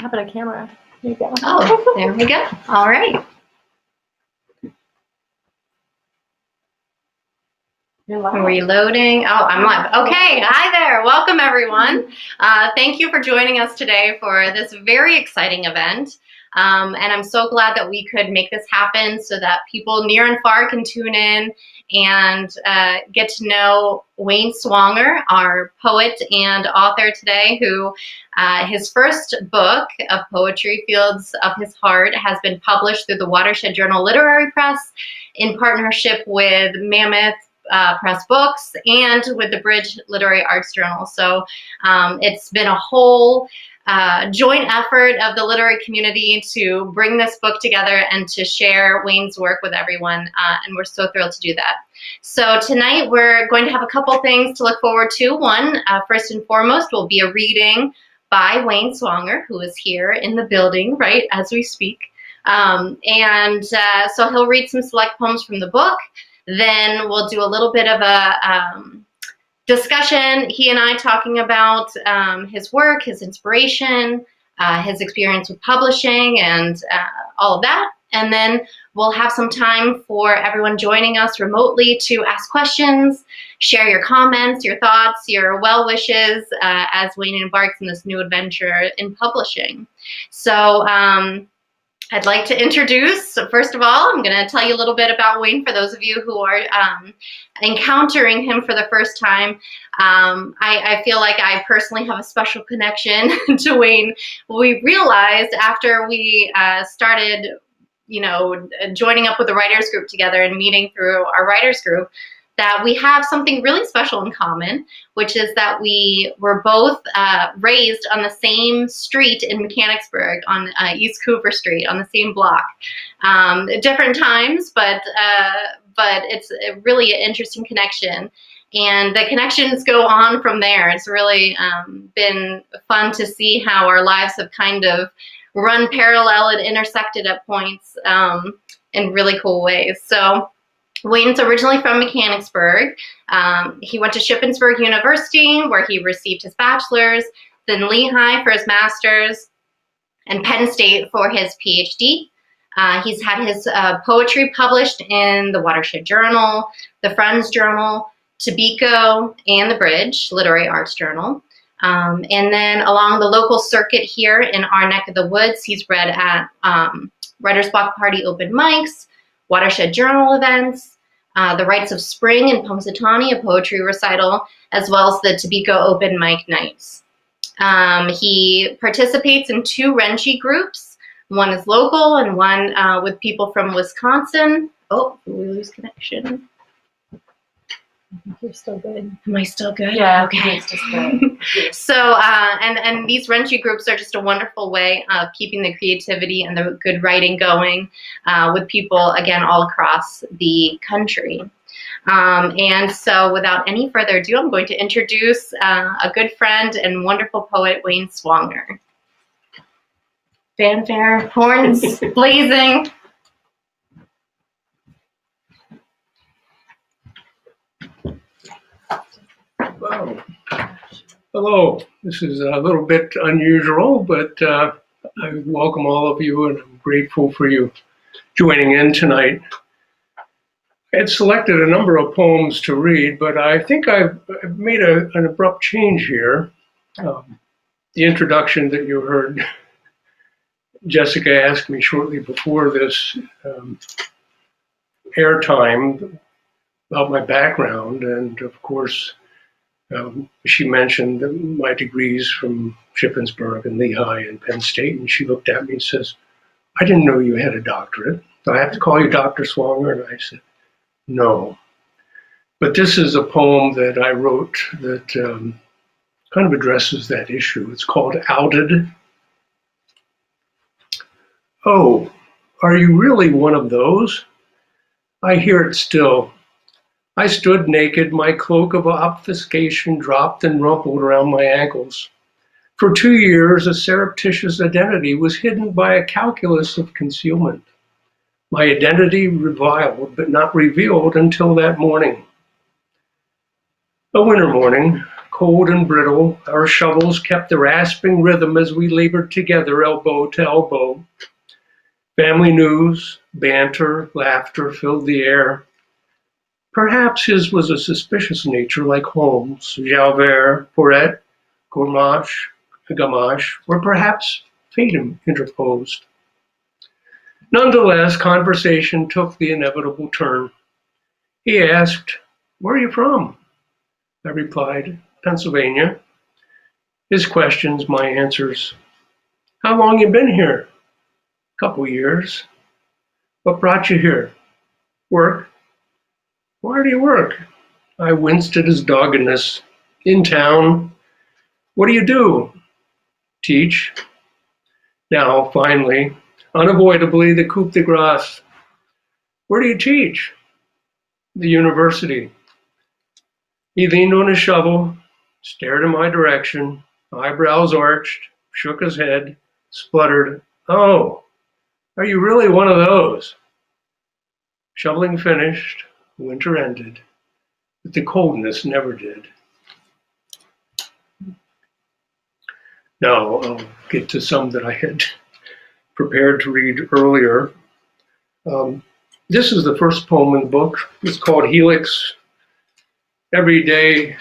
How about a camera? There you go. Oh, there we go. All right. You're live. Reloading. Oh, I'm live. Okay. Hi there. Welcome, everyone. Thank you for joining us today for this very exciting event. And I'm so glad that we could make this happen so that people near and far can tune in and get to know Wayne Swanger, our poet and author today, who his first book of poetry, Fields of His Heart, has been published through the Watershed Literary Press in partnership with Mammoth Press Books and with the Bridge Literary Arts Journal. So it's been a whole joint effort of the literary community to bring this book together and to share Wayne's work with everyone, and we're so thrilled to do that. So tonight we're going to have a couple things to look forward to. One, first and foremost, will be a reading by Wayne Swanger, who is here in the building right as we speak. So he'll read some select poems from the book. Then we'll do a little bit of a discussion, he and I talking about his work, his inspiration, his experience with publishing, and all of that. And then we'll have some time for everyone joining us remotely to ask questions, share your comments, your thoughts, your well wishes as Wayne embarks on this new adventure in publishing. So I'd like to introduce, first of all, I'm going to tell you a little bit about Wayne for those of you who are encountering him for the first time. I feel like I personally have a special connection to Wayne. We realized after we started, joining up with the writers group together and meeting through our writers group, that we have something really special in common, which is that we were both raised on the same street in Mechanicsburg, on East Cooper Street, on the same block. At different times, but it's really an interesting connection. And the connections go on from there. It's really been fun to see how our lives have kind of run parallel and intersected at points in really cool ways. So Wayne's originally from Mechanicsburg. He went to Shippensburg University, where he received his bachelor's, then Lehigh for his master's, and Penn State for his PhD. He's had his poetry published in the Watershed Journal, the Friends Journal, Tobacco, and the Bridge Literary Arts Journal. And then along the local circuit here in our neck of the woods, he's read at Writer's Block Party open mics, Watershed Journal events, the Rites of Spring in Punxsutawney, a poetry recital, as well as the Tobacco open mic nights. He participates in 2 Renchi groups. One is local and one with people from Wisconsin. Oh, did we lose connection? I think you're still good. Am I still good? Yeah, okay. it's just good. So, and these Renchi groups are just a wonderful way of keeping the creativity and the good writing going with people, again, all across the country. And so without any further ado, I'm going to introduce a good friend and wonderful poet, Wayne Swanger. Fanfare, horns blazing. Hello. This is a little bit unusual, but I welcome all of you, and I'm grateful for you joining in tonight. I had selected a number of poems to read, but I think I've made an abrupt change here. The introduction that you heard Jessica asked me shortly before this airtime about my background, and of course, she mentioned my degrees from Shippensburg and Lehigh and Penn State, and she looked at me and says, "I didn't know you had a doctorate. Do I have to call you Dr. Swanger?" And I said, "No." But this is a poem that I wrote that kind of addresses that issue. It's called Outed. Oh, are you really one of those? I hear it still. I stood naked, my cloak of obfuscation dropped and rumpled around my ankles. For 2 years, a surreptitious identity was hidden by a calculus of concealment. My identity reviled, but not revealed until that morning. A winter morning, cold and brittle. Our shovels kept the rasping rhythm as we labored together, elbow to elbow. Family news, banter, laughter filled the air. Perhaps his was a suspicious nature like Holmes, Javert, Porret, Gamache, or perhaps fate interposed. Nonetheless, conversation took the inevitable turn. He asked, "Where are you from?" I replied, "Pennsylvania." His questions, my answers. "How long you been here?" "Couple years." "What brought you here?" "Work." "Where do you work?" I winced at his doggedness. "In town." "What do you do?" "Teach." Now, finally, unavoidably, the coup de grace. "Where do you teach?" "The university." He leaned on his shovel, stared in my direction, eyebrows arched, shook his head, spluttered, "Oh, are you really one of those?" Shoveling finished, winter ended, but the coldness never did. Now I'll get to some that I had prepared to read earlier. This is the first poem in the book. It's called Helix. Every day,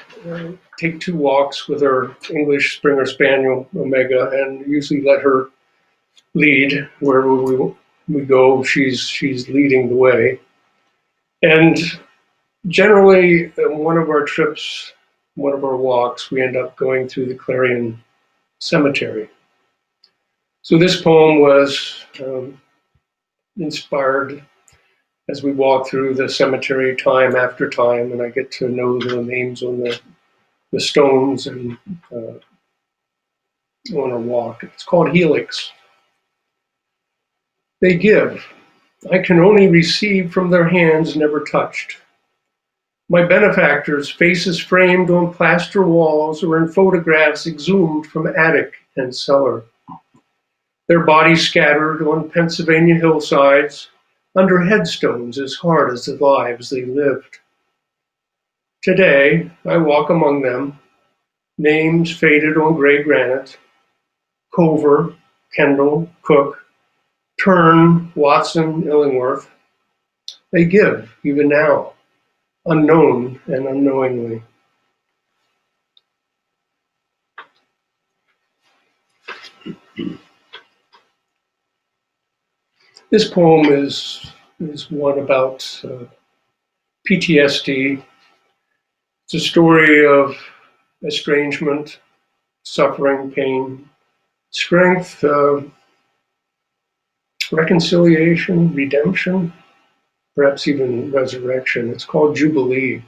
take 2 walks with our English Springer Spaniel, Omega, and usually let her lead wherever we go. She's leading the way. And generally, one of our trips, one of our walks, we end up going through the Clarion Cemetery. So this poem was inspired as we walk through the cemetery time after time, and I get to know the names on the stones and on a walk. It's called Helix. They give. I can only receive from their hands never touched. My benefactors, faces framed on plaster walls or in photographs exhumed from attic and cellar. Their bodies scattered on Pennsylvania hillsides, under headstones as hard as the lives they lived. Today, I walk among them, names faded on gray granite: Culver, Kendall, Cook, Turn, Watson, Illingworth. They give, even now, unknown and unknowingly. This poem is one about PTSD. It's a story of estrangement, suffering, pain, strength, reconciliation, redemption, perhaps even resurrection. It's called Jubilee.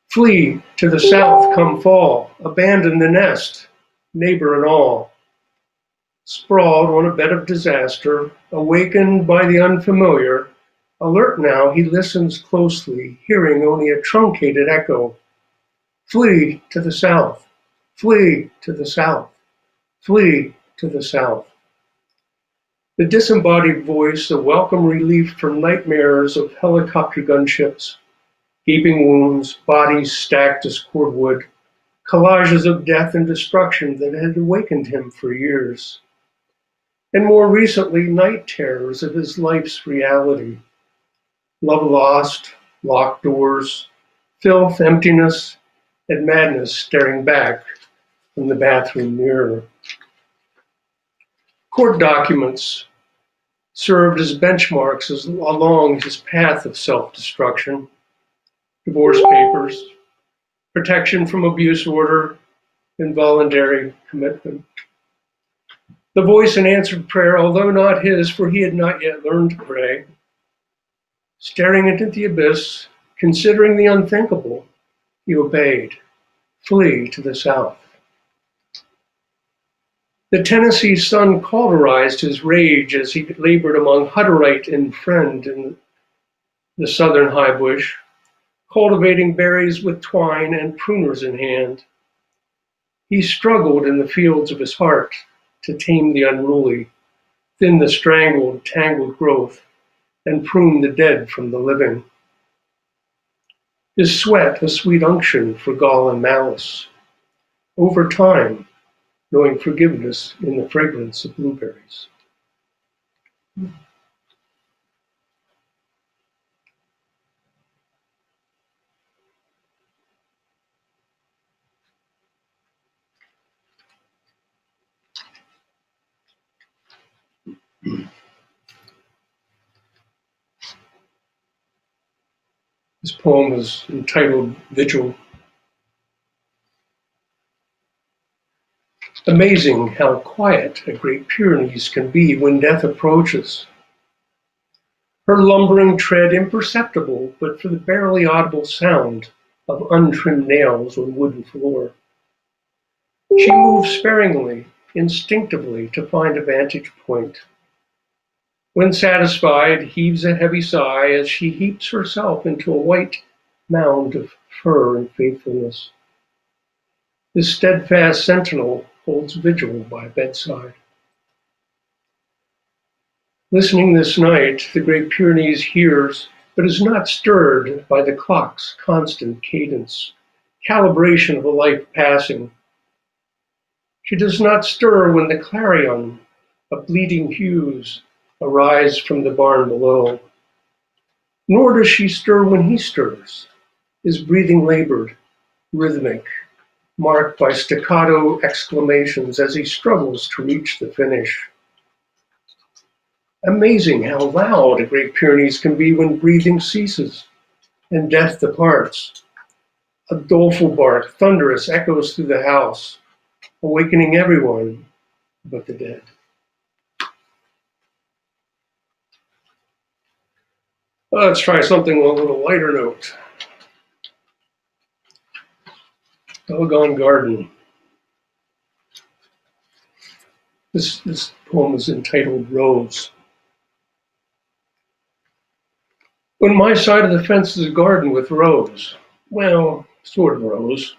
Flee to the south, come fall, abandon the nest, neighbor and all. Sprawled on a bed of disaster, awakened by the unfamiliar, alert now, he listens closely, hearing only a truncated echo. Flee to the south, flee to the south, flee to the south. The disembodied voice, a welcome relief from nightmares of helicopter gunships, gaping wounds, bodies stacked as cordwood, collages of death and destruction that had awakened him for years. And more recently, night terrors of his life's reality. Love lost, locked doors, filth, emptiness, and madness staring back from the bathroom mirror. Court documents served as benchmarks along his path of self-destruction. Divorce papers, protection from abuse order, involuntary commitment. The voice in answered prayer, although not his, for he had not yet learned to pray. Staring into the abyss, considering the unthinkable, he obeyed. Flee to the south. The Tennessee sun cauterized his rage as he labored among Hutterite and Friend in the southern high bush, cultivating berries with twine and pruners in hand. He struggled in the fields of his heart to tame the unruly, thin the strangled, tangled growth, and prune the dead from the living. His sweat a sweet unction for gall and malice. Over time, knowing forgiveness in the fragrance of blueberries. This poem is entitled Vigil. Amazing how quiet a Great Pyrenees can be when death approaches. Her lumbering tread imperceptible but for the barely audible sound of untrimmed nails on wooden floor. She moves sparingly, instinctively to find a vantage point. When satisfied, heaves a heavy sigh as she heaps herself into a white mound of fur and faithfulness. This steadfast sentinel holds vigil by bedside. Listening this night, the Great Pyrenees hears, but is not stirred by the clock's constant cadence, calibration of a life passing. She does not stir when the clarion of bleeding hues arise from the barn below, nor does she stir when he stirs, his breathing labored, rhythmic, marked by staccato exclamations as he struggles to reach the finish. Amazing how loud a Great Pyrenees can be when breathing ceases and death departs. A doleful bark, thunderous, echoes through the house, awakening everyone but the dead. Let's try something on a little lighter note. Doggone Garden. This poem is entitled Rose. On my side of the fence is a garden with rows. Well, sort of rows.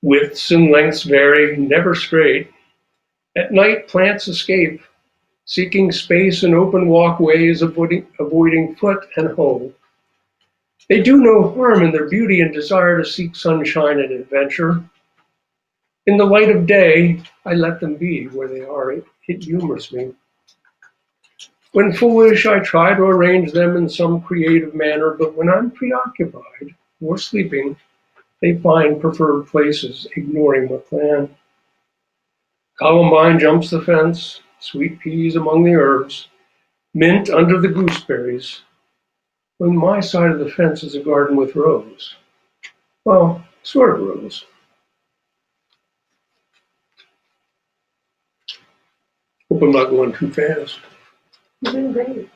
Widths and lengths vary, never straight. At night, plants escape, seeking space and open walkways, avoiding foot and hole. They do no harm in their beauty and desire to seek sunshine and adventure. In the light of day, I let them be where they are. It humors me. When foolish, I try to arrange them in some creative manner, but when I'm preoccupied or sleeping, they find preferred places, ignoring my plan. Columbine jumps the fence, sweet peas among the herbs, mint under the gooseberries. On my side of the fence is a garden with rows. Well, sort of rows. Hope I'm not going too fast. You're doing great.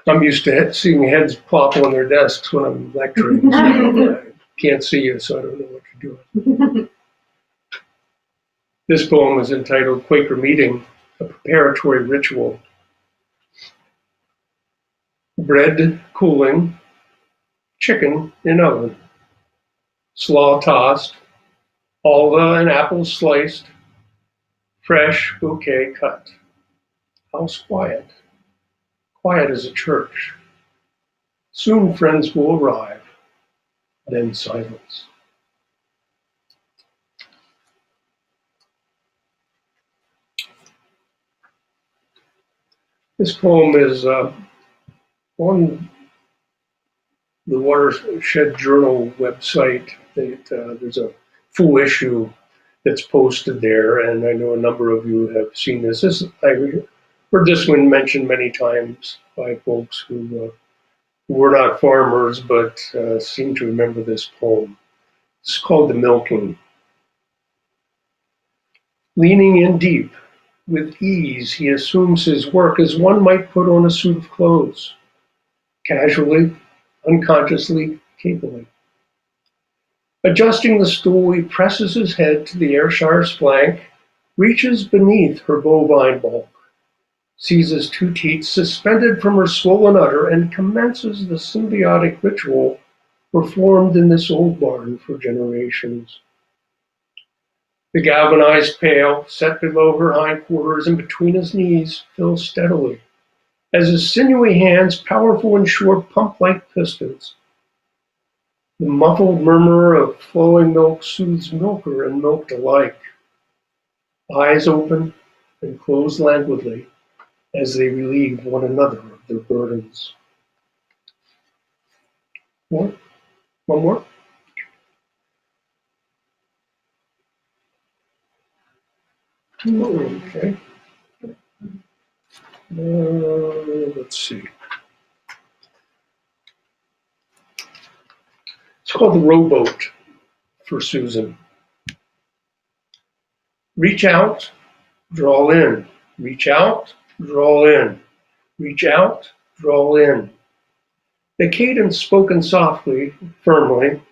I'm used to seeing heads plop on their desks when I'm lecturing. So I can't see you, so I don't know what you're doing. This poem is entitled Quaker Meeting, a preparatory ritual. Bread cooling, chicken in oven, slaw tossed, halva and apples sliced, fresh bouquet cut. House quiet, quiet as a church. Soon friends will arrive, then silence. This poem is on the Watershed Journal website. There's a full issue that's posted there, and I know a number of you have seen this. I heard this one mentioned many times by folks who were not farmers, but seem to remember this poem. It's called The Milking. Leaning in deep, with ease, he assumes his work as one might put on a suit of clothes, casually, unconsciously, capably. Adjusting the stool, he presses his head to the Ayrshire's flank, reaches beneath her bovine bulk, seizes two teats suspended from her swollen udder, and commences the symbiotic ritual performed in this old barn for generations. The galvanized pail, set below her hindquarters and between his knees, fills steadily, as his sinewy hands, powerful and short, pump like pistons. The muffled murmur of flowing milk soothes milker and milked alike. Eyes open and close languidly as they relieve one another of their burdens. More? One more? Okay. Let's see. It's called The Rowboat for Susan. Reach out, draw in. Reach out, draw in. Reach out, draw in. The cadence spoken softly, firmly.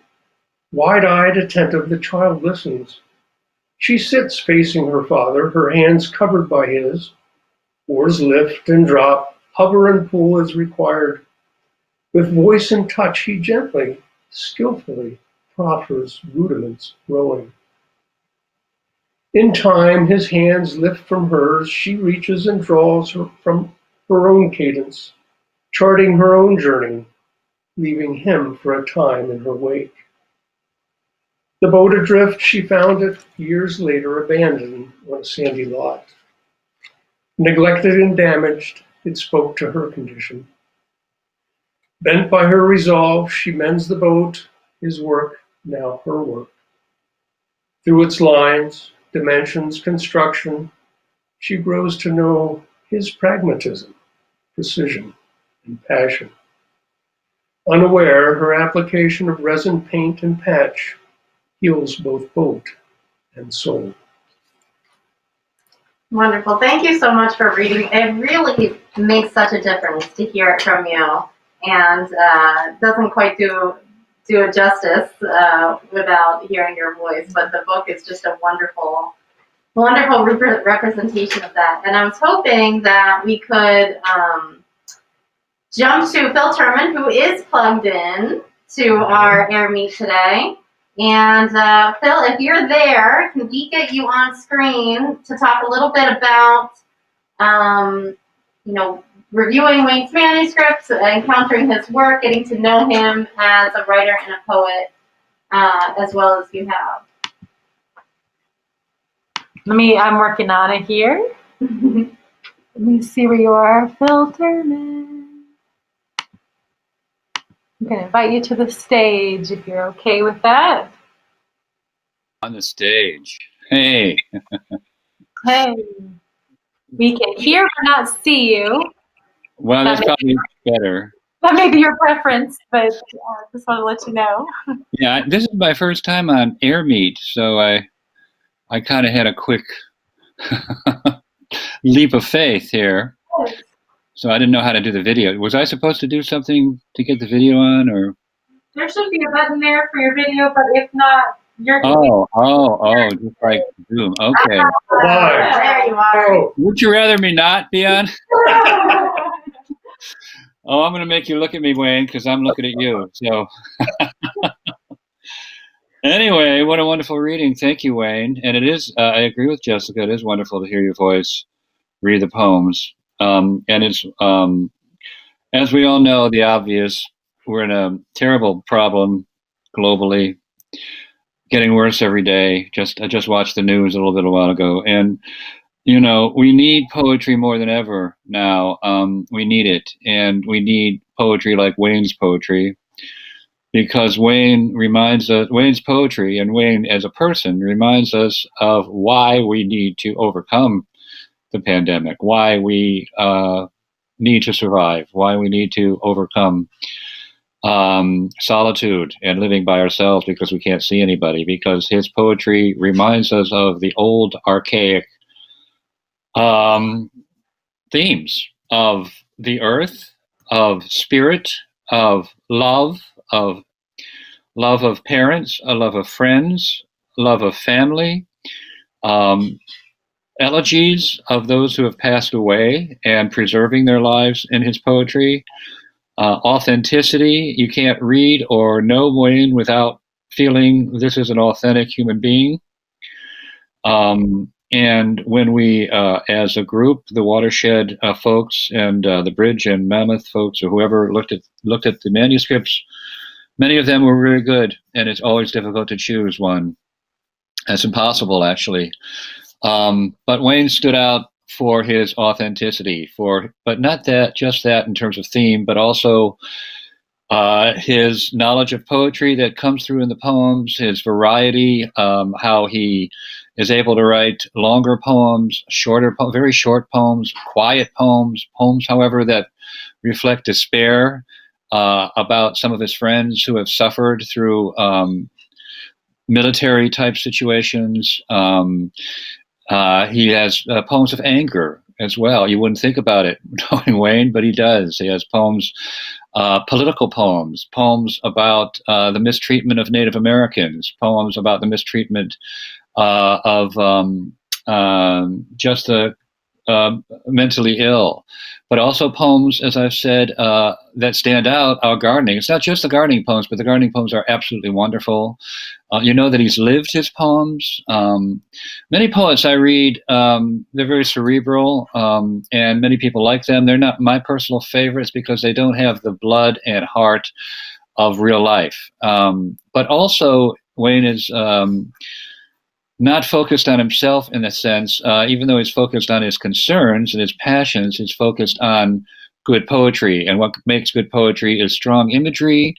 Wide-eyed, attentive, the child listens. She sits facing her father, her hands covered by his. Oars lift and drop, hover and pull as required. With voice and touch, he gently, skillfully proffers rudiments rowing. In time, his hands lift from hers. She reaches and draws her from her own cadence, charting her own journey, leaving him for a time in her wake. The boat adrift, she found it years later abandoned on a sandy lot. Neglected and damaged, it spoke to her condition. Bent by her resolve, she mends the boat, his work, now her work. Through its lines, dimensions, construction, she grows to know his pragmatism, precision, and passion. Unaware, her application of resin, paint, and patch heals both boat and soul. Wonderful. Thank you so much for reading. It really makes such a difference to hear it from you, and doesn't quite do it justice without hearing your voice. But the book is just a wonderful, wonderful representation of that. And I was hoping that we could jump to Phil Turman, who is plugged in to our air meet today. And Phil, if you're there, can we get you on screen to talk a little bit about, reviewing Wayne's manuscripts, encountering his work, getting to know him as a writer and a poet, as well as you have. I'm working on it here. Let me see where you are, Phil Turman. I'm going to invite you to the stage if you're okay with that. On the stage. Hey. Hey. We can hear but not see you. Well, that's probably better. That may be your preference, but just want to let you know. Yeah, this is my first time on Air Meet, so I kind of had a quick leap of faith here. So I didn't know how to do the video. Was I supposed to do something to get the video on, or? There should be a button there for your video, but if not, you're just like Zoom. Okay. There you are. Would you rather me not be on? Oh, I'm going to make you look at me, Wayne, because I'm looking at you. So, anyway, what a wonderful reading. Thank you, Wayne. And it is, I agree with Jessica, it is wonderful to hear your voice read the poems. And it's, as we all know, the obvious, we're in a terrible problem globally, getting worse every day. I just watched the news a while ago. And, we need poetry more than ever now. We need it. And we need poetry like Wayne's poetry, because Wayne's poetry and Wayne as a person reminds us of why we need to overcome the pandemic, why we need to survive, why we need to overcome solitude and living by ourselves because we can't see anybody, because his poetry reminds us of the old archaic themes of the earth, of spirit, of love of parents, a love of friends, love of family, elegies of those who have passed away and preserving their lives in his poetry. Authenticity. You can't read or know Wayne without feeling this is an authentic human being. and when we, as a group, the Watershed folks and the Bridge and Mammoth folks, or whoever looked at the manuscripts, many of them were very good, and it's always difficult to choose one. It's impossible, actually. But Wayne stood out for his authenticity, but not just that in terms of theme, but also his knowledge of poetry that comes through in the poems, his variety, how he is able to write longer poems, very short poems, quiet poems, however, that reflect despair about some of his friends who have suffered through military type situations. He has poems of anger as well. You wouldn't think about it knowing Wayne, but he does. He has poems, political poems about the mistreatment of Native Americans, poems about the mistreatment of just the mentally ill, but also poems, as I've said, that stand out are gardening. It's not just the gardening poems, but the gardening poems are absolutely wonderful. You know that he's lived his poems. Many poets I read, they're very cerebral, and many people like them. They're not my personal favorites because they don't have the blood and heart of real life. But also, Wayne is not focused on himself in a sense, even though he's focused on his concerns and his passions, he's focused on good poetry. And what makes good poetry is strong imagery,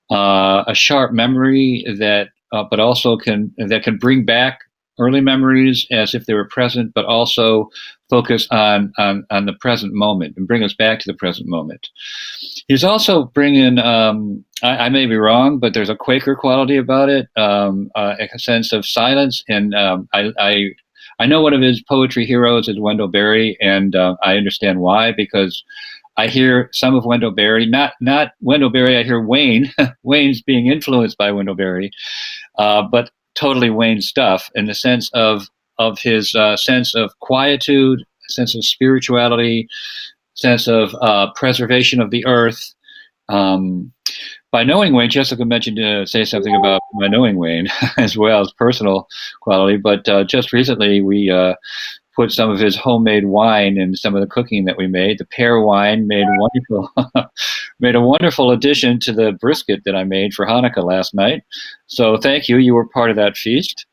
a sharp memory that, but also can bring back early memories as if they were present, but also focus on the present moment and bring us back to the present moment. He's also bringing, I may be wrong, but there's a Quaker quality about it, a sense of silence. And I know one of his poetry heroes is Wendell Berry, and I understand why, because I hear some of Wendell Berry, not Wendell Berry, I hear Wayne. Wayne's being influenced by Wendell Berry, but totally Wayne stuff in the sense of his sense of quietude, sense of spirituality, sense of preservation of the earth. By knowing Wayne, Jessica mentioned to say something about my knowing Wayne as well as personal quality, but just recently we put some of his homemade wine in some of the cooking that we made. The pear wine made a wonderful addition to the brisket that I made for Hanukkah last night. So thank you. You were part of that feast.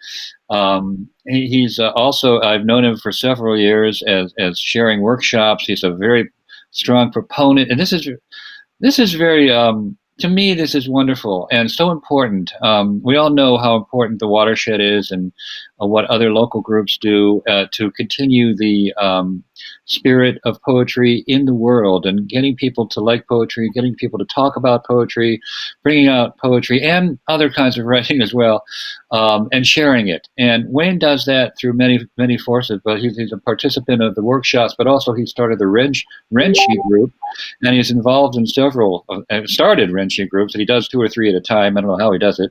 He's also, I've known him for several years as sharing workshops. He's a very strong proponent, and this is very, to me, this is wonderful and so important. We all know how important the Watershed is and what other local groups do to continue the spirit of poetry in the world and getting people to like poetry, getting people to talk about poetry, bringing out poetry and other kinds of writing as well, and sharing it. And Wayne does that through many forces, but he's a participant of the workshops, but also he started the Renshi group, and he's involved in several, started Renshi groups, and he does 2 or 3 at a time. I don't know how he does it,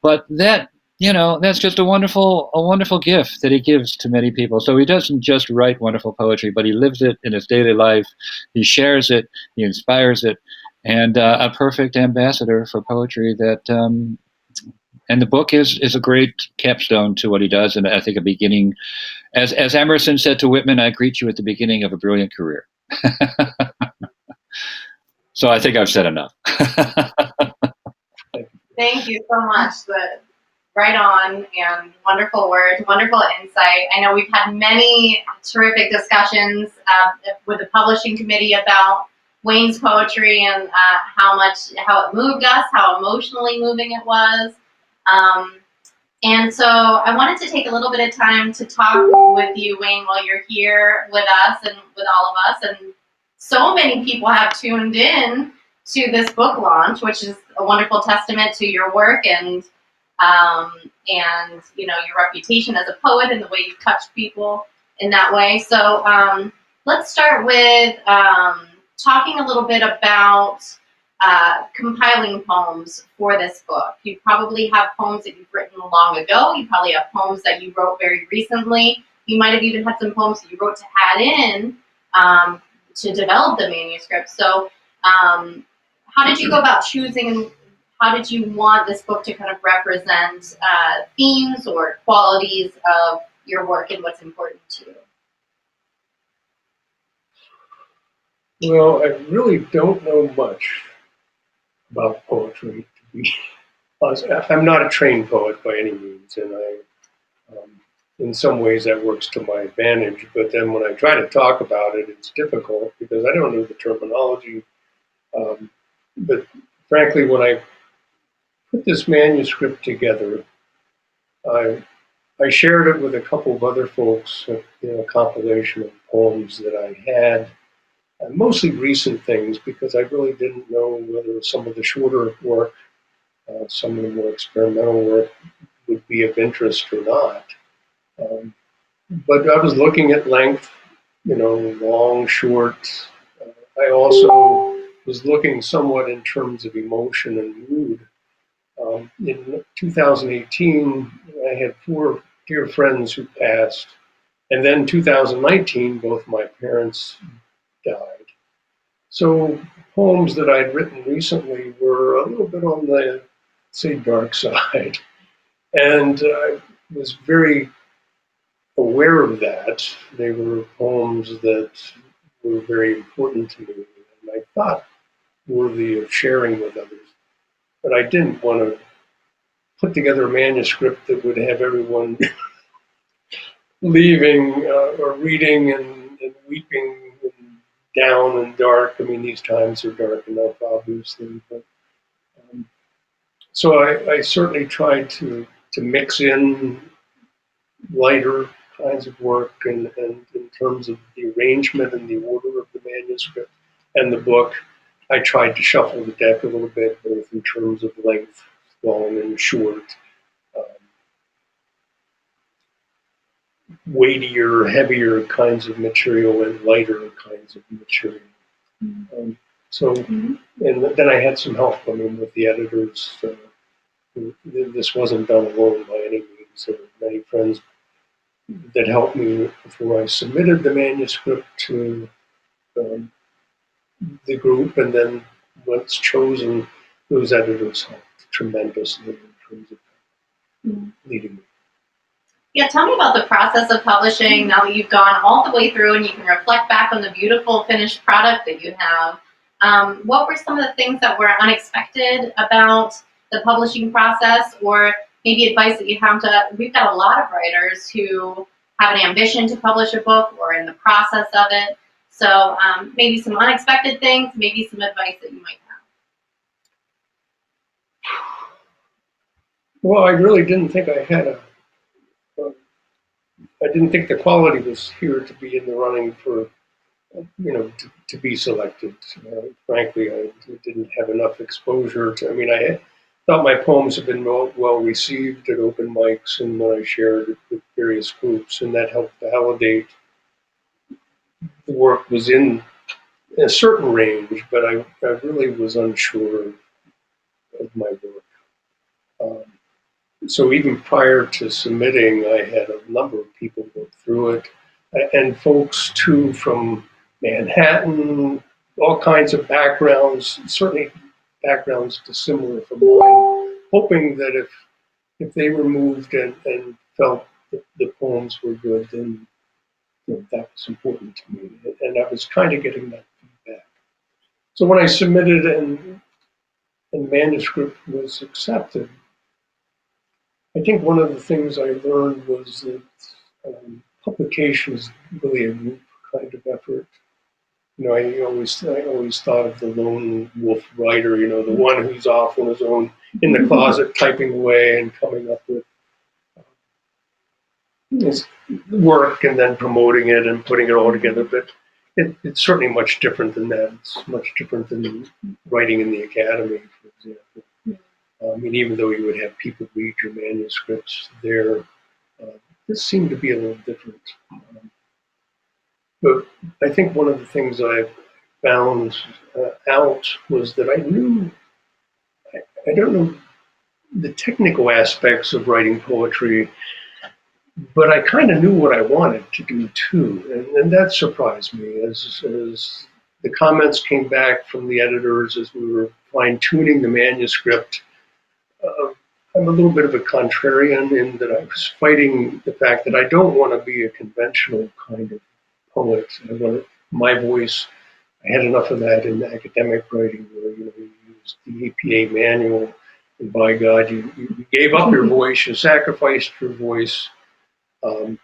but that's just a wonderful gift that he gives to many people. So he doesn't just write wonderful poetry, but he lives it in his daily life. He shares it, he inspires it, and a perfect ambassador for poetry that, and the book is a great capstone to what he does. And I think a beginning, as Emerson said to Whitman, I greet you at the beginning of a brilliant career. So I think I've said enough. Thank you so much. Right on, and wonderful words, wonderful insight. I know we've had many terrific discussions with the publishing committee about Wayne's poetry and how it moved us, how emotionally moving it was. And so I wanted to take a little bit of time to talk with you, Wayne, while you're here with us and with all of us. And so many people have tuned in to this book launch, which is a wonderful testament to your work and your reputation as a poet and the way you touch people in that way. So let's start with talking a little bit about compiling poems for this book. You probably have poems that you've written long ago. You probably have poems that you wrote very recently. You might have even had some poems that you wrote to add in to develop the manuscript. So how did you go about choosing, how did you want this book to kind of represent themes or qualities of your work and what's important to you? Well, I really don't know much about poetry, to be honest. I'm not a trained poet by any means, and in some ways that works to my advantage. But then when I try to talk about it, it's difficult because I don't know the terminology. But frankly, when I put this manuscript together, I shared it with a couple of other folks, a compilation of poems that I had, mostly recent things because I really didn't know whether some of the shorter work, some of the more experimental work would be of interest or not. But I was looking at length, long, short. I also was looking somewhat in terms of emotion and mood. In 2018, I had 4 dear friends who passed. And then 2019, both my parents died. So poems that I'd written recently were a little bit on the, say, dark side. And I was very aware of that. They were poems that were very important to me and I thought worthy of sharing with others. But I didn't want to put together a manuscript that would have everyone leaving or reading and weeping and down and dark. I mean, these times are dark enough, obviously. But so I certainly tried to mix in lighter kinds of work and in terms of the arrangement and the order of the manuscript and the book. I tried to shuffle the deck a little bit, both in terms of length, long and short. Weightier, heavier kinds of material and lighter kinds of material. And then I had some help. I mean, with the editors. This wasn't done alone by any means. There were many friends that helped me before I submitted the manuscript to the group, and then once chosen, those editors helped tremendously in terms of leading me. Yeah, tell me about the process of publishing now that you've gone all the way through and you can reflect back on the beautiful finished product that you have. What were some of the things that were unexpected about the publishing process, or maybe advice that you have we've got a lot of writers who have an ambition to publish a book or in the process of it. So maybe some unexpected things, maybe some advice that you might have. Well, I really didn't think I had I didn't think the quality was here to be in the running for, to be selected. Frankly, I didn't have enough exposure to. I mean, I thought my poems had been well received at open mics and when I shared it with various groups, and that helped validate the work was in a certain range, but I really was unsure of my work. So even prior to submitting, I had a number of people go through it, and folks too from Manhattan, all kinds of backgrounds, certainly backgrounds dissimilar from mine, hoping that if they were moved and felt that the poems were good, then that was important to me, and I was kind of getting that feedback. So when I submitted and manuscript was accepted, I think one of the things I learned was that publication is really a group kind of effort. I always thought of the lone wolf writer, the one who's off on his own in the closet typing away and coming up with his work and then promoting it and putting it all together. But it's certainly much different than that. It's much different than writing in the academy, for example. I mean, even though you would have people read your manuscripts there, this seemed to be a little different. But I think one of the things I found out was that I don't know the technical aspects of writing poetry, but I kind of knew what I wanted to do too. And that surprised me as the comments came back from the editors as we were fine-tuning the manuscript. I'm a little bit of a contrarian in that I was fighting the fact that I don't want to be a conventional kind of poet. I want my voice. I had enough of that in academic writing, where you use the APA manual, and by God, you gave up your voice, you sacrificed your voice um,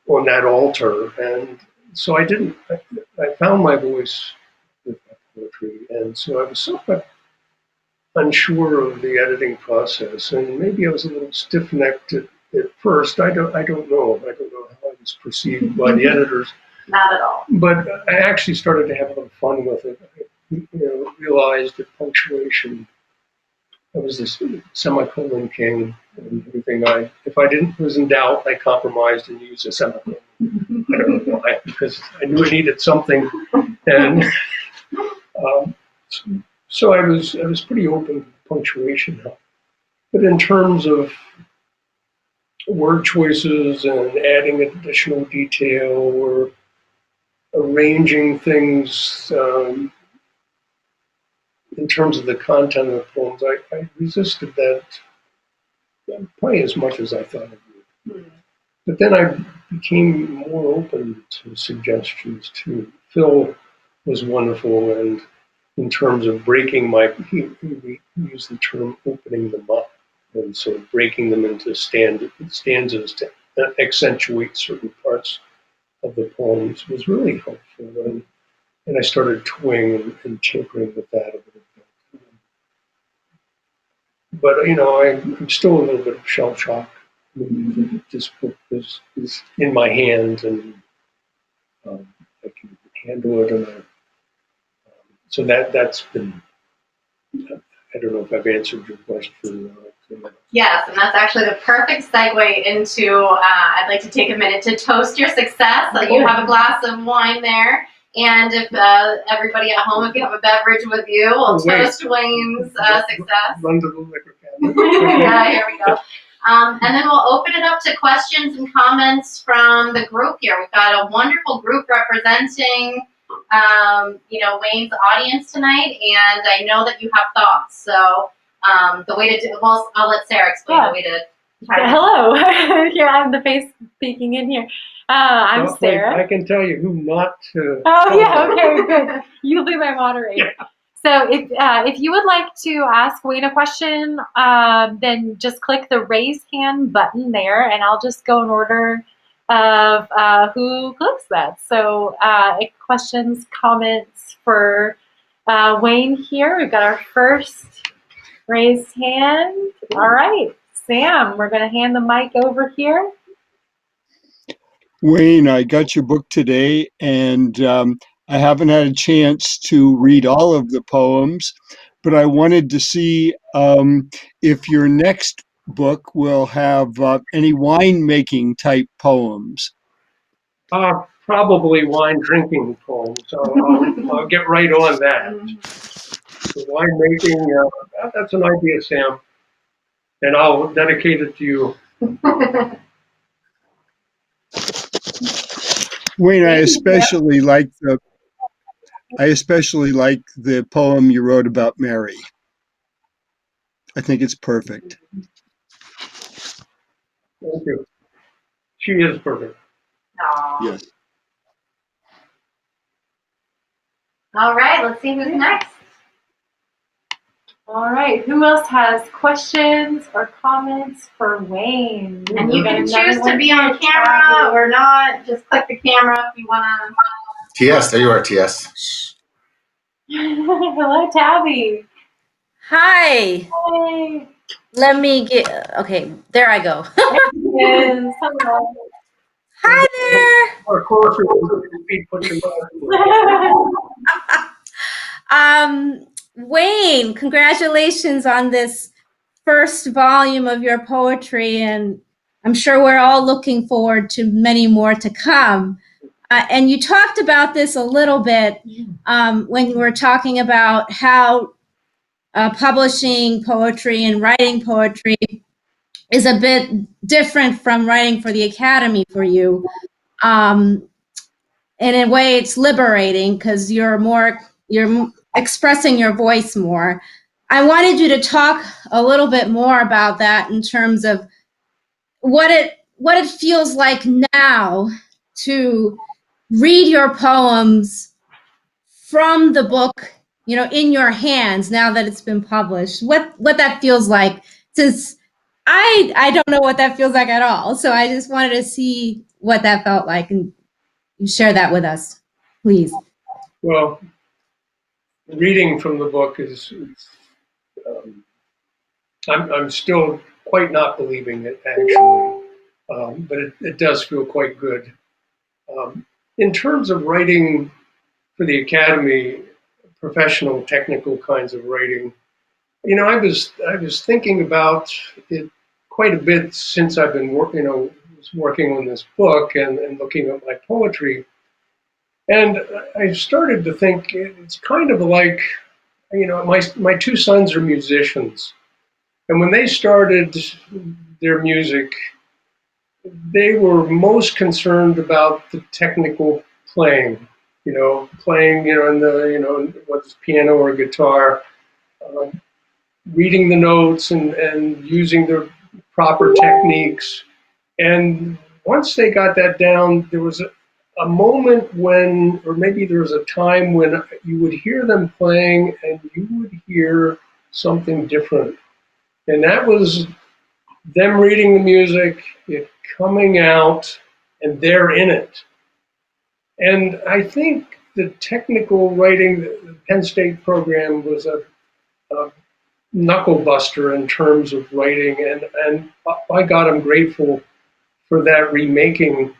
on that altar, and so I didn't. I found my voice with my poetry, and so I was somewhat unsure of the editing process, and maybe I was a little stiff-necked at first. I don't know. I don't know how I was perceived by the editors. Not at all. But I actually started to have a little fun with it. I realized that punctuation. I was this semicolon king, and everything. If I didn't was in doubt, I compromised and used a semicolon. I don't know why, because I knew it needed something, and um, so I was pretty open to punctuation. But in terms of word choices and adding additional detail or arranging things in terms of the content of the poems, I resisted that probably as much as I thought I would. But then I became more open to suggestions too. Phil was wonderful, and in terms of breaking he used the term opening them up, and so breaking them into stanzas to accentuate certain parts of the poems was really helpful. And I started toying and tinkering with that a little bit. But I'm still a little bit of shell shock. This book is in my hands, and I can handle it, and so that's been. I don't know if I've answered your question. Yes, and that's actually the perfect segue into. I'd like to take a minute to toast your success. So you have a glass of wine there. And if everybody at home, if you have a beverage with you, we'll toast Wayne's success. Run to the liquor cabinet. Yeah, here we go. And then we'll open it up to questions and comments from the group here. We've got a wonderful group representing, Wayne's audience tonight, and I know that you have thoughts. So the way to do, well, I'll let Sarah explain the way to. Hello, here I'm the face speaking in here. I'm Sarah. I can tell you who not to. Oh yeah, okay, good. You'll be my moderator. Yeah. So if you would like to ask Wayne a question, then just click the raise hand button there, and I'll just go in order of who clicks that. So questions, comments for Wayne here. We've got our first raised hand. All right, Sam, we're going to hand the mic over here. Wayne, I got your book today, and I haven't had a chance to read all of the poems, but I wanted to see if your next book will have any wine-making type poems. Probably wine drinking poems. So I'll get right on that. So wine making, that's an idea, Sam, and I'll dedicate it to you. Wayne, I especially like the poem you wrote about Mary. I think it's perfect. Thank you. She is perfect. Aww. Yes. All right, let's see who's next. All right, who else has questions or comments for Wayne? And you can choose to be on camera or not. Just click the camera if you want to. TS, there you are, TS. Hello, Tabby. Hi. Hey. Let me get, okay, there I go. Yes, hello. Hi there. Of course, Wayne, congratulations on this first volume of your poetry, and I'm sure we're all looking forward to many more to come. And you talked about this a little bit when you were talking about how publishing poetry and writing poetry is a bit different from writing for the Academy for you. And in a way, it's liberating because you're expressing your voice more. I wanted you to talk a little bit more about that in terms of what it feels like now to read your poems from the book, in your hands now that it's been published. What that feels like, since I don't know what that feels like at all. So I just wanted to see what that felt like, and you share that with us, please. Well, reading from the book is, I'm still quite not believing it, actually, but it does feel quite good. In terms of writing for the Academy, professional, technical kinds of writing, I was thinking about it quite a bit since I've been working on this book and looking at my poetry, and I started to think it's kind of like, my two sons are musicians, and when they started their music, they were most concerned about the technical playing, playing, in the, what's piano or guitar, reading the notes and using the proper techniques. And once they got that down, there was a moment when, or maybe there was a time when you would hear them playing and you would hear something different. And that was them reading the music, it coming out, and they're in it. And I think the technical writing, the Penn State program was a knuckle buster in terms of writing, and by God, I'm grateful for that remaking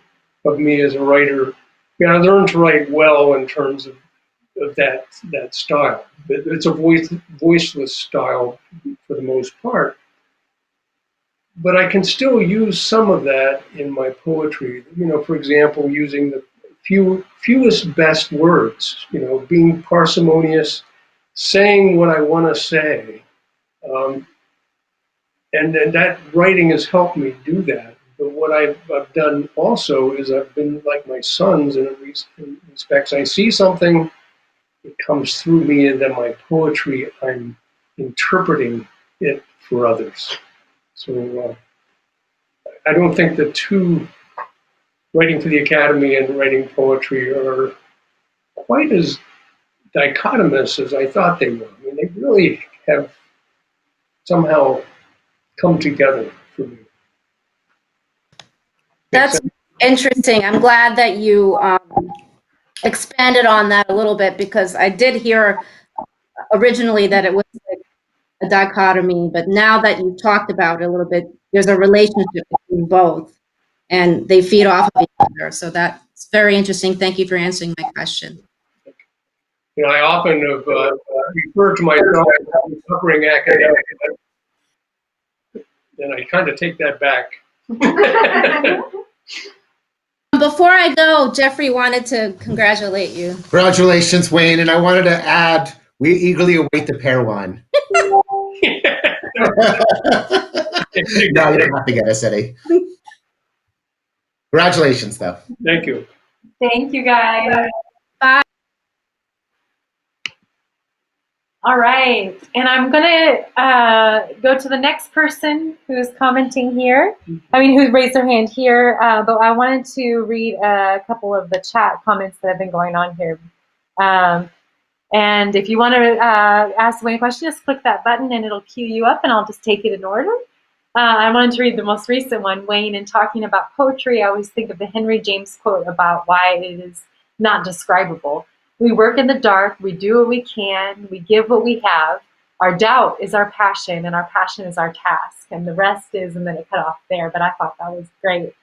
of me as a writer. I learned to write well in terms of that style. It's a voiceless style for the most part. But I can still use some of that in my poetry. For example, using the fewest best words, being parsimonious, saying what I want to say. And that writing has helped me do that. But what I've done also is I've been like my sons in respects. I see something, it comes through me, and then my poetry, I'm interpreting it for others. So I don't think the two, writing for the Academy and writing poetry, are quite as dichotomous as I thought they were. They really have somehow come together for me. That's interesting. I'm glad that you expanded on that a little bit, because I did hear originally that it was a dichotomy, but now that you've talked about it a little bit, there's a relationship between both, and they feed off of each other. So that's very interesting. Thank you for answering my question. I often have referred to myself as a recovering academic, and I kind of take that back. Before I go, Jeffrey wanted to congratulate you. Congratulations, Wayne. And I wanted to add, we eagerly await the pear wine. No, you don't have to get us any. Congratulations, though. Thank you. Thank you, guys. Bye. All right, and I'm gonna go to the next person who's commenting here. Who raised their hand here, but I wanted to read a couple of the chat comments that have been going on here. And if you want to ask Wayne a question, just click that button and it'll queue you up, and I'll just take it in order. I wanted to read the most recent one. Wayne, in talking about poetry, I always think of the Henry James quote about why it is not describable. We work in the dark, we do what we can, we give what we have. Our doubt is our passion, and our passion is our task, and the rest is, and then it cut off there, but I thought that was great.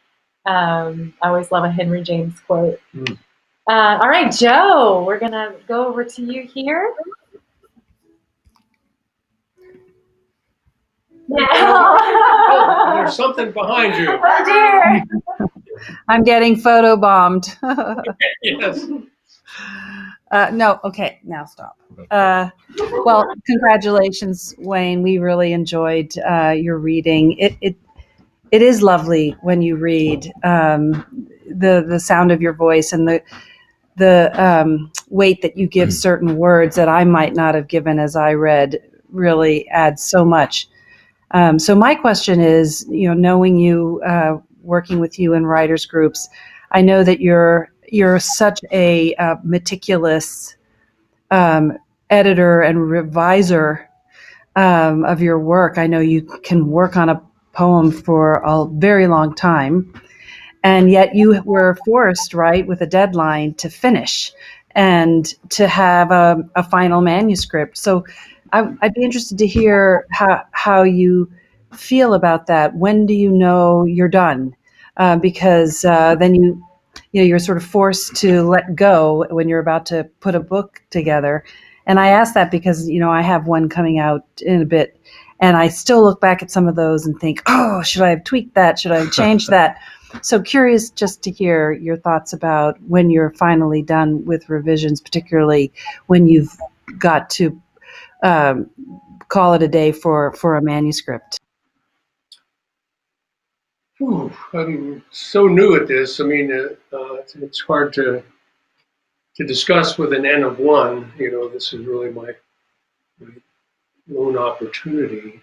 I always love a Henry James quote. All right, Joe, we're going to go over to you here. Oh, there's something behind you. Oh, dear. I'm getting photobombed. Yes. No, okay, now stop. Well, congratulations, Wayne. We really enjoyed your reading. It is lovely when you read, the sound of your voice and the weight that you give certain words that I might not have given as I read really adds so much. So my question is, knowing you, working with you in writers groups, I know that you're such a meticulous editor and reviser of your work. I know you can work on a poem for a very long time, and yet you were forced, right, with a deadline to finish and to have a final manuscript. So I'd be interested to hear how you feel about that. When do you know you're done? Because then you're sort of forced to let go when you're about to put a book together. And I ask that because, I have one coming out in a bit, and I still look back at some of those and think, oh, should I have tweaked that? Should I have changed that? So curious just to hear your thoughts about when you're finally done with revisions, particularly when you've got to call it a day for a manuscript. I'm so new at this. I mean, it's hard to discuss with an N of one. This is really my lone opportunity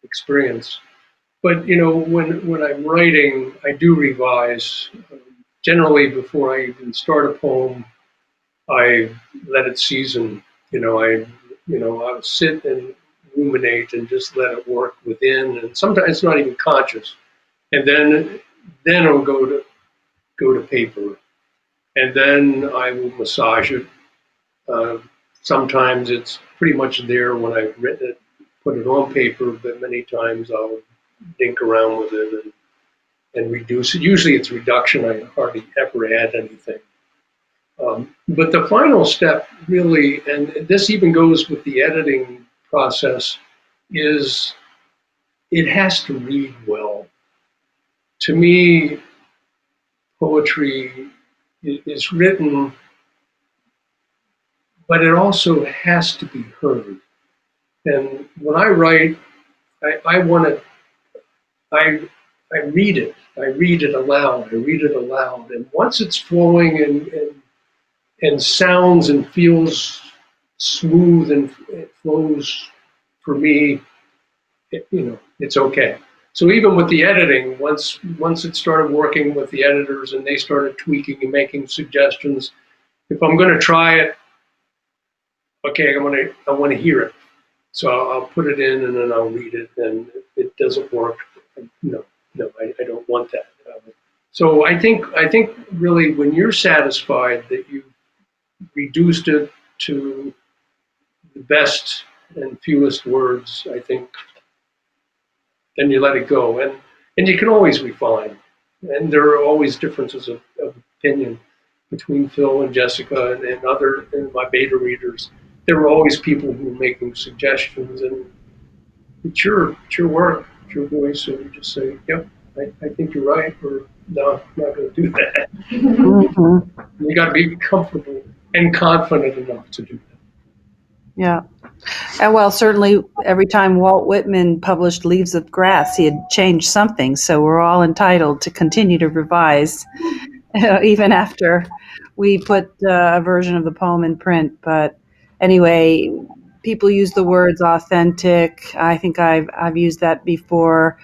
experience. But when I'm writing, I do revise. Generally, before I even start a poem, I let it season. I'll sit and ruminate and just let it work within, and sometimes it's not even conscious. And then I'll go to paper, and then I will massage it. Sometimes it's pretty much there when I've written it, put it on paper, but many times I'll dink around with it and reduce it. Usually it's reduction. I hardly ever add anything. But the final step really, and this even goes with the editing process, is it has to read well. To me, poetry is written, but it also has to be heard. And when I write, I want to, I read it. I read it aloud. I read it aloud. And once it's flowing and sounds and feels smooth and it flows for me, it's okay. So even with the editing, once it started working with the editors and they started tweaking and making suggestions, if I'm going to try it, okay, I want to hear it. So I'll put it in and then I'll read it. And if it doesn't work, no, I don't want that. So I think really when you're satisfied that you reduced it to the best and fewest words, I think then you let it go. And you can always refine. And there are always differences of opinion between Phil and Jessica and my beta readers. There were always people who were making suggestions, and it's your work, it's your voice, and you just say, yep, I think you're right, or no, I'm not going to do that. Mm-hmm. You got to be comfortable and confident enough to do that. Yeah. And well, certainly every time Walt Whitman published Leaves of Grass, he had changed something. So we're all entitled to continue to revise, even after we put a version of the poem in print. But anyway, people use the words authentic. I think I've used that before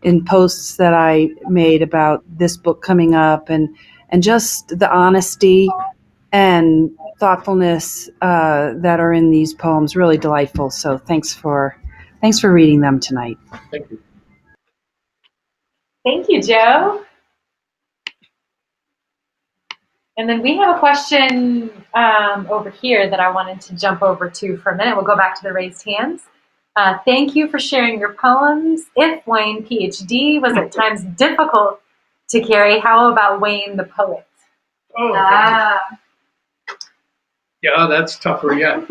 in posts that I made about this book coming up, and just the honesty and thoughtfulness that are in these poems. Really delightful. So thanks for reading them tonight. Thank you. Thank you, Joe. And then we have a question over here that I wanted to jump over to for a minute. We'll go back to the raised hands. Thank you for sharing your poems. If Wayne, PhD, was at times difficult to carry, how about Wayne, the poet? Oh, yeah, that's tougher yet.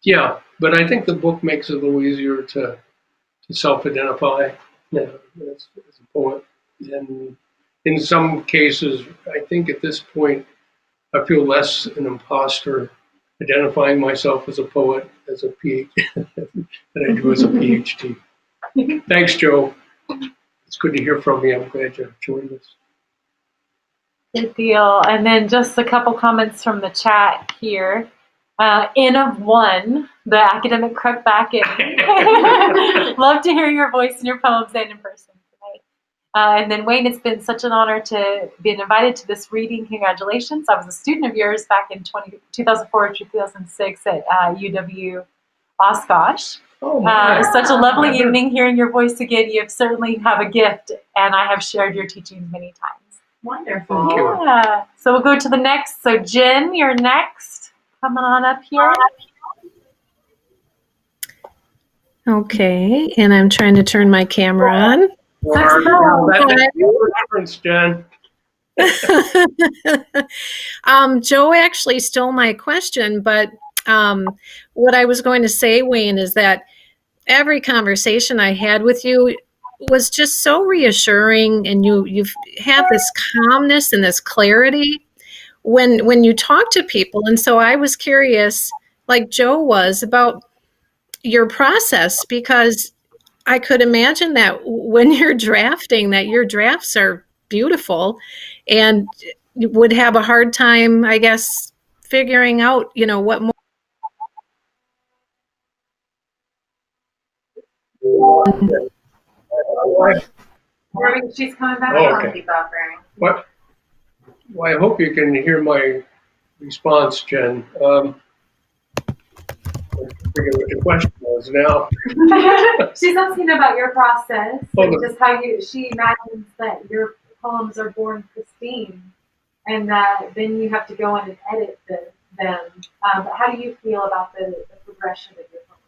Yeah, but I think the book makes it a little easier to self-identify as a poet. And in some cases, I think at this point, I feel less an imposter identifying myself as a poet, as a PhD, than I do as a PhD. Thanks, Joe. It's good to hear from you. I'm glad you joined us. Good deal. And then just a couple comments from the chat here. N of one, the academic crept back in. Love to hear your voice in your poems and in person tonight. And then Wayne, it's been such an honor to be invited to this reading. Congratulations. I was a student of yours back in 2004 to 2006 at UW Oshkosh. Such a lovely evening hearing your voice again. You certainly have a gift, and I have shared your teachings many times. Wonderful. Yeah. So we'll go to the next. So Jen, you're next. Coming on up here. Okay, and I'm trying to turn my camera on. That's the difference, Jen. Joe actually stole my question, but what I was going to say, Wayne, is that every conversation I had with you was just so reassuring, and you've had this calmness and this clarity when you talk to people. And so I was curious, like Joe was, about your process, because I could imagine that when you're drafting, that your drafts are beautiful, and you would have a hard time, I guess, figuring out, what more. She's coming back. Oh, okay. What? Well, I hope you can hear my response, Jen. I forget what the question was now. She's asking about your process, Oh, and just how she imagines that your poems are born pristine, and that then you have to go in and edit them. But how do you feel about the progression of your poems?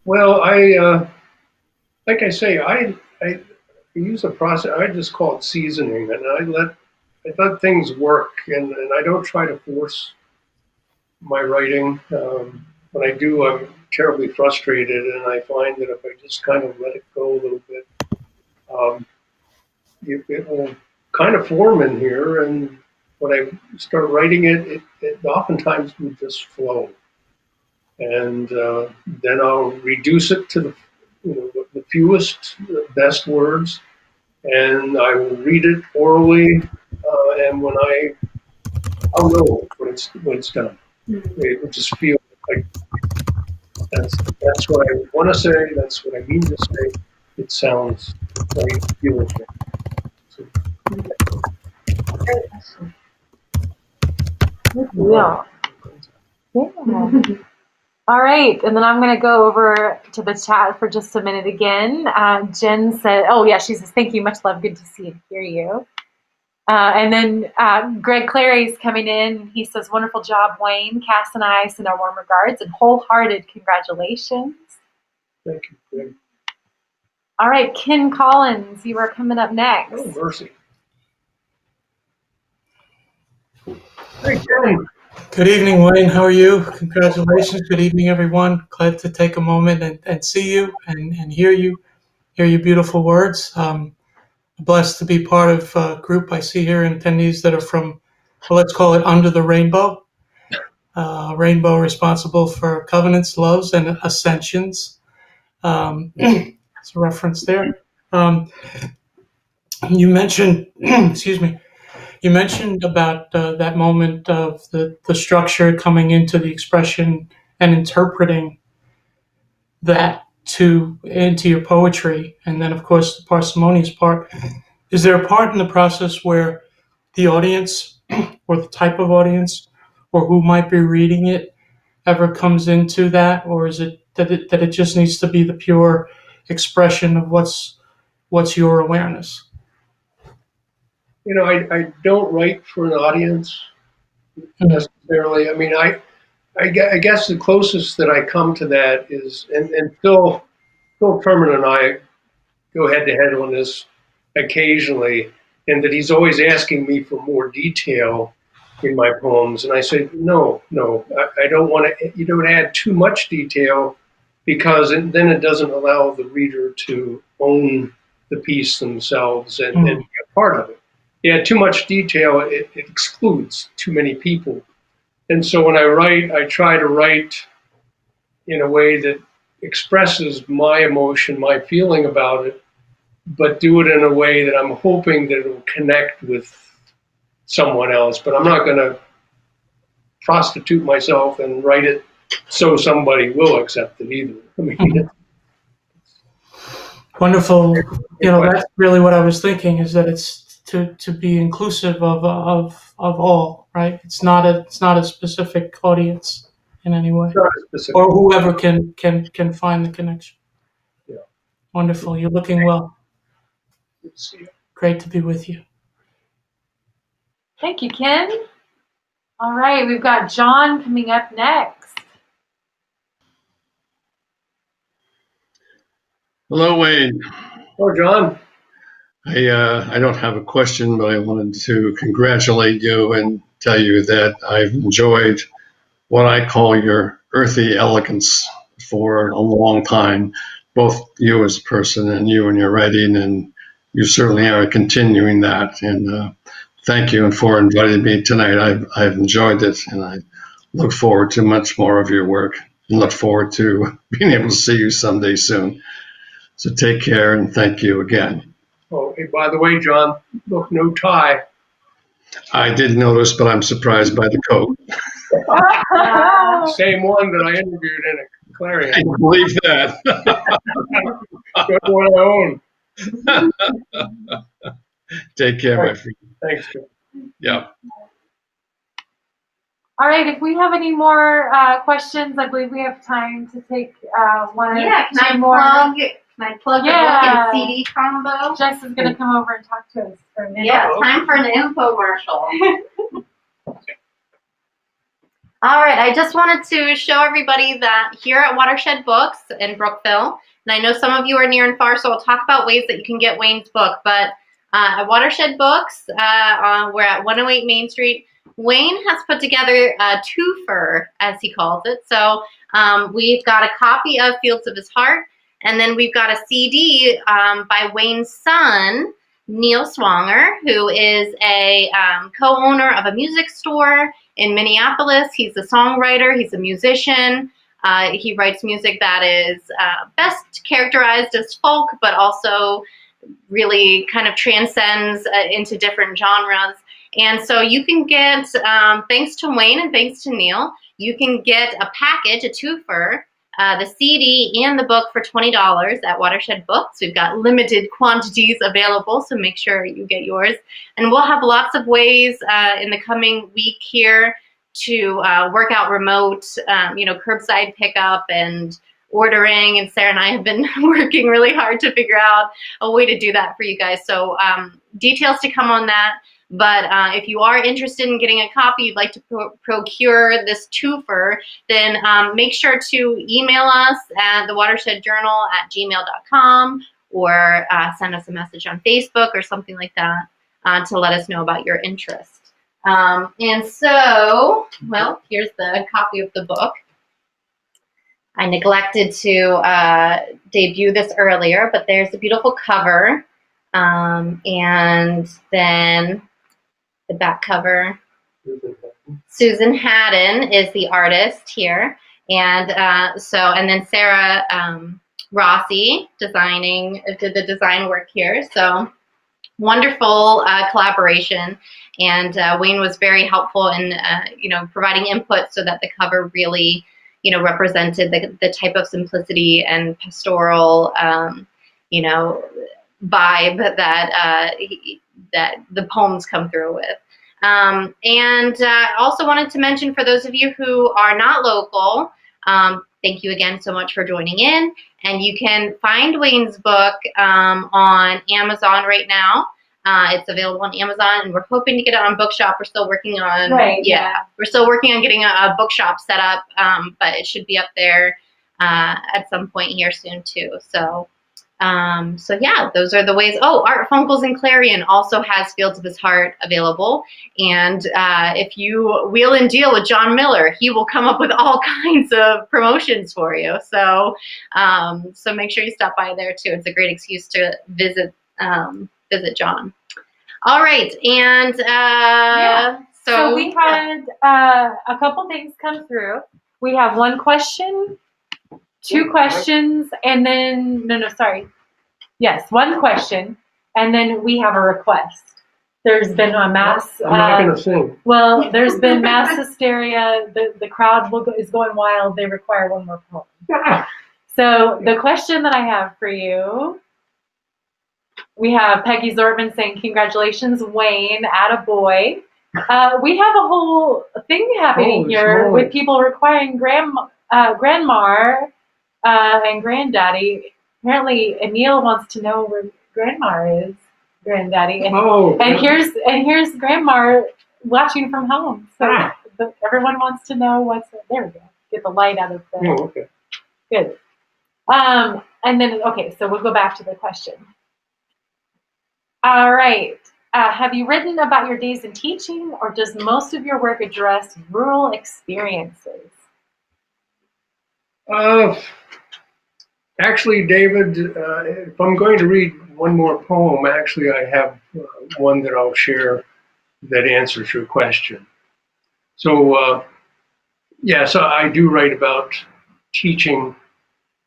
Well, like I say, I use a process. I just call it seasoning, and I let things work, and I don't try to force my writing. When I do, I'm terribly frustrated, and I find that if I just kind of let it go a little bit, it will kind of form in here. And when I start writing it oftentimes will just flow, and then I'll reduce it to the fewest, best words, and I will read it orally, and I'll know when it's done. It will just feel like that's what I want to say. That's what I mean to say. It sounds very beautiful. So, yeah. All right, and then I'm going to go over to the chat for just a minute again. Jen said, oh yeah, she says, thank you, much love, good to see and hear you. And then Greg Clary's coming in. He says, wonderful job, Wayne. Cass and I send our warm regards and wholehearted congratulations. thank you, Greg. All right, Ken Collins, you are coming up next. Oh, mercy. Hey, Ken. Good evening, Wayne. How are you? Congratulations. Good evening, everyone. Glad to take a moment and see you and hear your beautiful words. Blessed to be part of a group I see here, attendees that are from, well, let's call it under the rainbow. Rainbow responsible for covenants, loves, and ascensions. It's a reference there. You mentioned, excuse me, you mentioned about that moment of the structure coming into the expression and interpreting that into your poetry, and then of course the parsimonious part. Is there a part in the process where the audience or the type of audience or who might be reading it ever comes into that, or is it that it just needs to be the pure expression of what's your awareness? I don't write for an audience necessarily. I mean, I guess the closest that I come to that is, and Phil Furman and I go head to head on this occasionally, and that he's always asking me for more detail in my poems. And I say, no, I don't want to, you don't add too much detail, because then it doesn't allow the reader to own the piece themselves and be a part of it. Yeah, too much detail, it excludes too many people. And so when I write, I try to write in a way that expresses my emotion, my feeling about it, but do it in a way that I'm hoping that it'll connect with someone else. But I'm not going to prostitute myself and write it so somebody will accept it either. I mean, Wonderful. That's really what I was thinking, is that it's to be inclusive of all, right? It's not a specific audience in any way, or whoever can find the connection. Yeah. Wonderful. You're looking well. Good to see you. Great to be with you. Thank you, Ken. All right, we've got John coming up next. Hello, Wayne. Oh, John. I don't have a question, but I wanted to congratulate you and tell you that I've enjoyed what I call your earthy elegance for a long time, both you as a person and you in your writing, and you certainly are continuing that. And thank you for inviting me tonight. I've enjoyed it, and I look forward to much more of your work and look forward to being able to see you someday soon. So take care, and thank you again. Oh, hey, by the way, John, look, no tie. I did notice, but I'm surprised by the coat. Same one that I interviewed in a Clarion. I believe that. Good one I own. Take care, my friend. Thanks, John. Yeah. All right, if we have any more questions, I believe we have time to take one or two more. Can I plug the book and CD combo? Jess is going to come over and talk to us for a minute. Yeah, time for an infomercial. All right, I just wanted to show everybody that here at Watershed Books in Brookville, and I know some of you are near and far, so I'll talk about ways that you can get Wayne's book, but at Watershed Books, we're at 108 Main Street. Wayne has put together a twofer, as he calls it. So we've got a copy of Fields of His Heart, and then we've got a CD by Wayne's son, Neil Swanger, who is a co-owner of a music store in Minneapolis. He's a songwriter. He's a musician. He writes music that is best characterized as folk, but also really kind of transcends into different genres. And so you can get, thanks to Wayne and thanks to Neil, you can get a package, a twofer, the CD and the book for $20 at Watershed Books. We've got limited quantities available, so make sure you get yours. And we'll have lots of ways in the coming week here to work out remote, curbside pickup and ordering. And Sarah and I have been working really hard to figure out a way to do that for you guys. So details to come on that. But if you are interested in getting a copy, you'd like to procure this twofer, then make sure to email us at thewatershedjournal@gmail.com or send us a message on Facebook or something like that to let us know about your interest. And so, well, here's the copy of the book. I neglected to debut this earlier, but there's a beautiful cover. And then the back cover, Susan Haddon is the artist here. And and then Sarah Rossi did the design work here. So wonderful collaboration. And Wayne was very helpful in, providing input so that the cover really, represented the type of simplicity and pastoral, vibe that the poems come through with. And also wanted to mention, for those of you who are not local, thank you again so much for joining in. And you can find Wayne's book on Amazon right now. It's available on Amazon, and we're hoping to get it on Bookshop. We're still working on, we're still working on getting a bookshop set up, but it should be up there at some point here soon too. So yeah, those are the ways. Oh, Art Funkels and Clarion also has Fields of His Heart available. And if you wheel and deal with John Miller, he will come up with all kinds of promotions for you. So so make sure you stop by there too. It's a great excuse to visit John. All right, and so we had a couple things come through. We have one question, two questions, and then, Yes, one question, and then we have a request. There's been a mass. I'm not going to sing. Well, there's been mass hysteria. The crowd is going wild. They require one more poem. So the question that I have for you, we have Peggy Zortman saying, "Congratulations, Wayne, attaboy." We have a whole thing happening here with people requiring grandma and granddaddy. Apparently, Emil wants to know where grandma is, granddaddy, and here's grandma watching from home. So everyone wants to know what's there. We go. Get the light out of there. Oh, okay. Good. And then so we'll go back to the question. All right. Have you written about your days in teaching, or does most of your work address rural experiences? Actually, David, if I'm going to read one more poem, actually I have one that I'll share that answers your question. So, so I do write about teaching,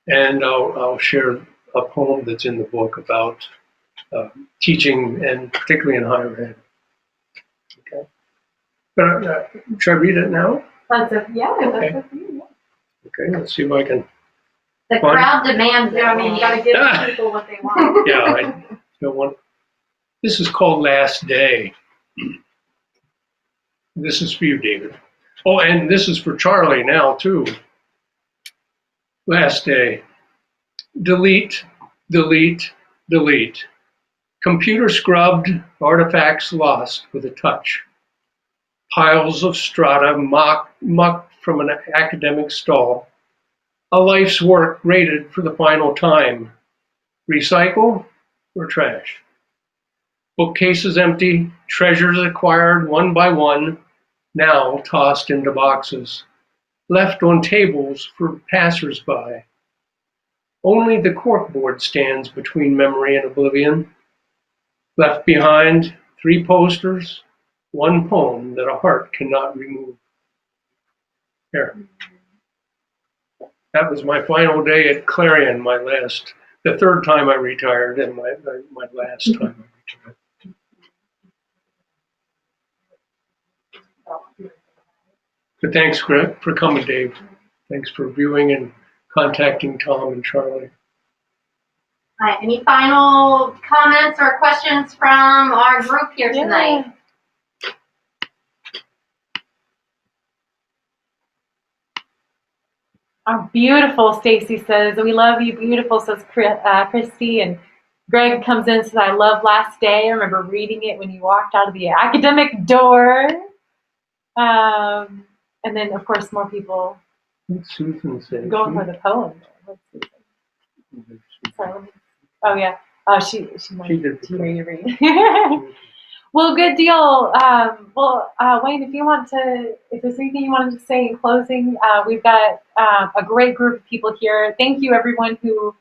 and I'll share a poem that's in the book about teaching, and particularly in higher ed. Okay. But should I read it now? Okay. Okay. Okay, let's see if I can. The crowd demands it. Yeah, I mean, you got to give people what they want. Yeah, I don't want. This is called Last Day. This is for you, David. Oh, and this is for Charlie now, too. Last day. Delete, delete, delete. Computer scrubbed, artifacts lost with a touch. Piles of strata mucked from an academic stall. A life's work graded for the final time. Recycle or trash? Bookcases empty, treasures acquired one by one, now tossed into boxes, left on tables for passers-by. Only the corkboard stands between memory and oblivion. Left behind, 3 posters, 1 poem that a heart cannot remove. There. That was my final day at Clarion, the third time I retired, and my last time I retired. But thanks, Greg, for coming, Dave. Thanks for viewing and contacting Tom and Charlie. All right, any final comments or questions from our group here tonight? Oh, beautiful, Stacy says. We love you, beautiful, says Christy. And Greg comes in and says, I love Last Day. I remember reading it when you walked out of the academic door. And then, of course, more people Susan said, going for the poem. What's Susan? Sorry, oh, yeah. She wanted to hear you read. Well, good deal. Wayne, if there's anything you wanted to say in closing, we've got a great group of people here. Thank you, everyone who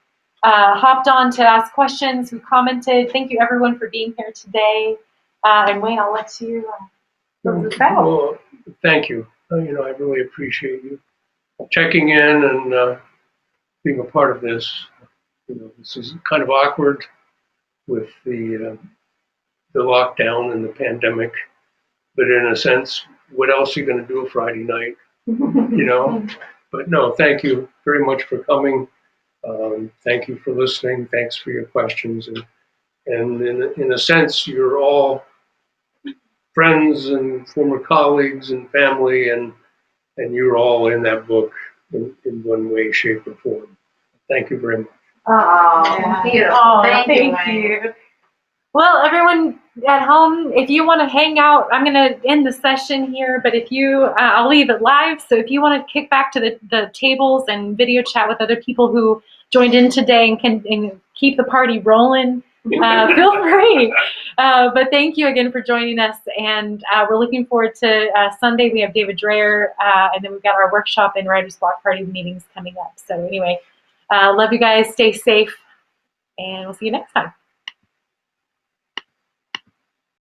hopped on to ask questions, who commented. Thank you, everyone, for being here today. And Wayne, I'll let you close this out. Well, thank you. I really appreciate you checking in and being a part of this. This is kind of awkward with the lockdown and the pandemic, but in a sense, what else are you going to do Friday night? But no, thank you very much for coming. Thank you for listening. Thanks for your questions. And in a sense, you're all friends and former colleagues and family, and you're all in that book in one way, shape, or form. Thank you very much. Oh, beautiful. Thank you. Well, everyone at home, if you want to hang out, I'm going to end the session here, but if you, I'll leave it live. So if you want to kick back to the tables and video chat with other people who joined in today and keep the party rolling, feel free. But thank you again for joining us. And we're looking forward to Sunday. We have David Dreyer, and then we've got our workshop and Writer's Block Party meetings coming up. So anyway, love you guys. Stay safe, and we'll see you next time.